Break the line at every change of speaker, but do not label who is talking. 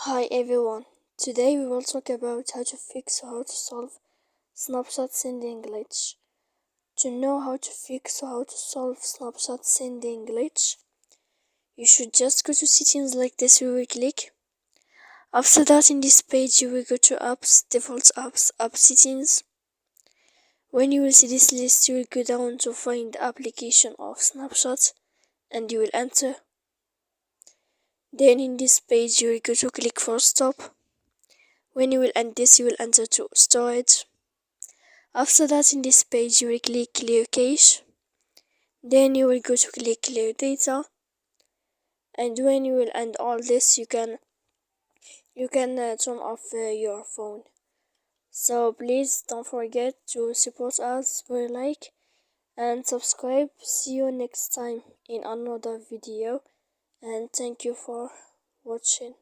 Hi everyone, today we will talk about how to fix or how to solve snapshot sending glitch. To know how to fix or how to solve snapshot sending glitch, you should just go to settings like this. We will click. After that, in this page you will go to apps, default apps, app settings. When you will see this list, you will go down to find the application of snapshot and you will enter. Then in this page you will go to click for stop. When you will end this, you will enter to storage. After that, in this page you will click clear cache. Then you will go to click clear data, and when you will end all this, you can turn off your phone. So please don't forget to support us by like and subscribe. See you next time in another video, and thank you for watching.